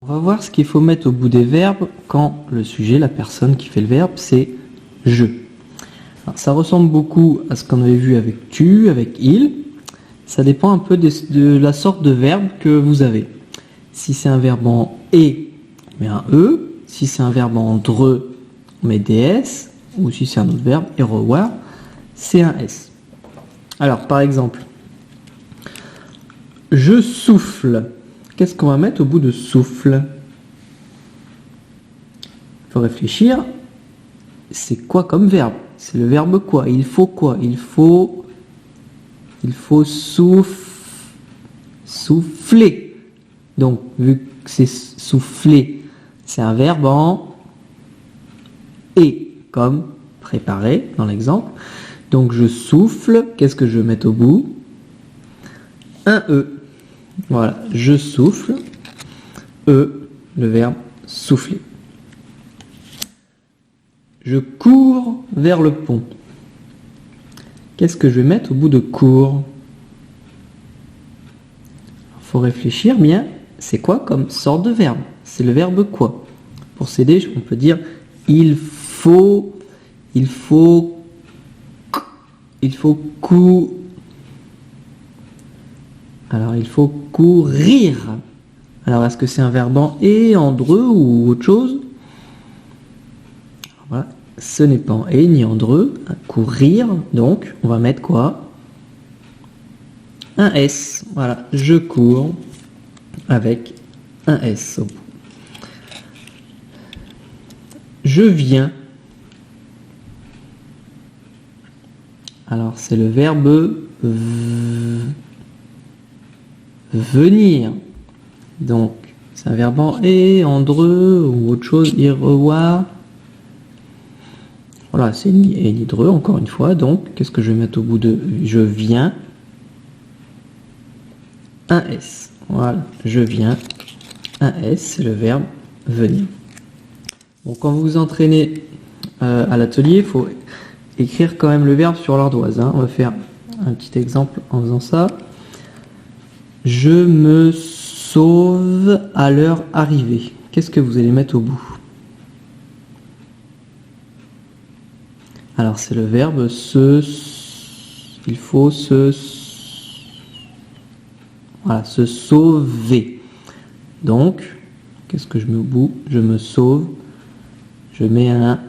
On va voir ce qu'il faut mettre au bout des verbes quand le sujet, la personne qui fait le verbe, c'est « je ». Alors, ça ressemble beaucoup à ce qu'on avait vu avec « tu », avec « il ». Ça dépend un peu de la sorte de verbe que vous avez. Si c'est un verbe en « et », on met un « e ». Si c'est un verbe en « dre », on met des « s ». Ou si c'est un autre verbe, « eroar », c'est un « s ». Alors, par exemple, « je souffle ». Qu'est-ce qu'on va mettre au bout de souffle? Il faut réfléchir. C'est quoi comme verbe? C'est le verbe quoi? Il faut quoi? Il faut souffler. Donc, vu que c'est souffler, c'est un verbe en et, comme préparé dans l'exemple. Donc, je souffle. Qu'est-ce que je vais mettre au bout? Un e. Voilà, je souffle, le verbe souffler. Je cours vers le pont. Qu'est-ce que je vais mettre au bout de cours? Il faut réfléchir bien, c'est quoi comme sorte de verbe? C'est le verbe quoi? Pour s'aider, on peut dire il faut courir. Alors, est-ce que c'est un verbe en et, en dre ou autre chose? Voilà, ce n'est pas en et ni en dre. Courir, donc, on va mettre quoi? Un S. Voilà, je cours avec un S au bout. Je viens. Alors, c'est le verbe venir. Donc, c'est un verbe en et, en dre ou autre chose, irevoir. Voilà, c'est ni et ni dre, encore une fois. Donc, qu'est-ce que je vais mettre au bout de je viens? Un S. Voilà, je viens. Un S, c'est le verbe venir. Bon, quand vous vous entraînez à l'atelier, il faut écrire quand même le verbe sur l'ardoise. Hein. On va faire un petit exemple en faisant ça. Je me sauve à leur arrivée. Qu'est-ce que vous allez mettre au bout? Alors c'est le verbe se. Il faut se. Voilà, se sauver. Donc, qu'est-ce que je mets au bout? Je me sauve. Je mets un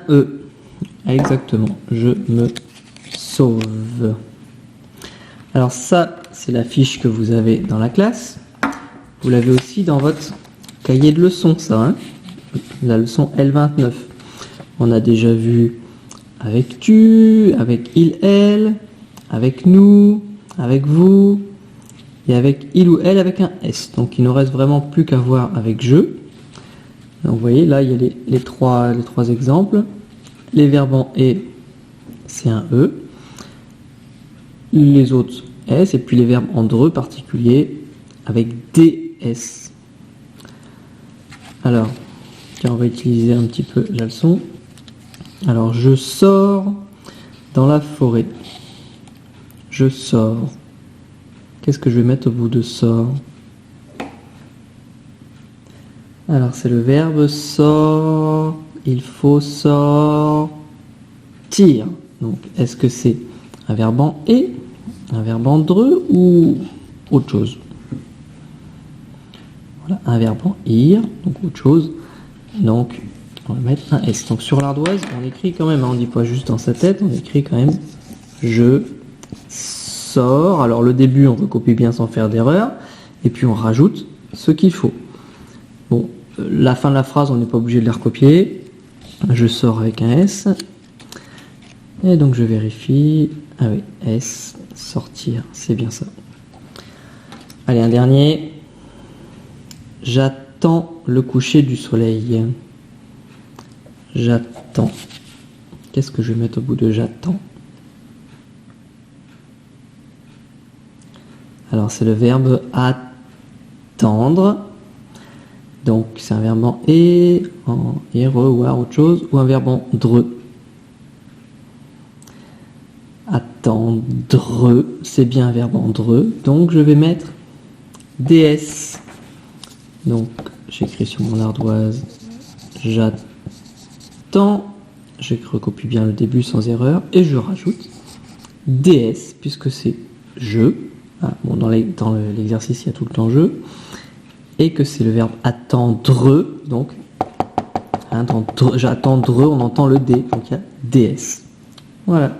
E. Exactement. Je me sauve. Alors ça, c'est la fiche que vous avez dans la classe. Vous l'avez aussi dans votre cahier de leçons, ça. Hein, la leçon L29. On a déjà vu avec tu, avec il, elle, avec nous, avec vous, et avec il ou elle avec un S. Donc il ne reste vraiment plus qu'à voir avec je. Donc vous voyez, là, il y a les trois exemples. Les verbes en et, c'est un E. Les autres S, et puis les verbes en dre particuliers avec DS. Alors, tiens, on va utiliser un petit peu la leçon. Alors, je sors dans la forêt. Je sors. Qu'est-ce que je vais mettre au bout de sort? Alors, c'est le verbe sort. Il faut sortir. Donc, est-ce que c'est un verbe en et, un verbe en dre ou autre chose? Voilà, un verbe en ir, donc autre chose. Donc, on va mettre un S. Donc, sur l'ardoise, on écrit quand même, hein, on ne dit pas juste dans sa tête, on écrit quand même je sors. Alors, le début, on recopie bien sans faire d'erreur. Et puis, on rajoute ce qu'il faut. Bon, la fin de la phrase, on n'est pas obligé de la recopier. Je sors avec un S. Et donc, je vérifie. Ah oui, S, sortir, c'est bien ça. Allez, un dernier. J'attends le coucher du soleil. J'attends. Qu'est-ce que je vais mettre au bout de j'attends? Alors, c'est le verbe attendre. Donc, c'est un verbe en et, revoir, autre chose, ou un verbe en dre. Attendre, c'est bien un verbe en dre. Donc, je vais mettre DS. Donc j'écris sur mon ardoise, j'attends, je recopie bien le début sans erreur, et je rajoute DS, puisque c'est je. Ah, bon, dans l'exercice, il y a tout le temps je. Et que c'est le verbe attendre, donc j'attendre, on entend le D, donc il y a DS. Voilà.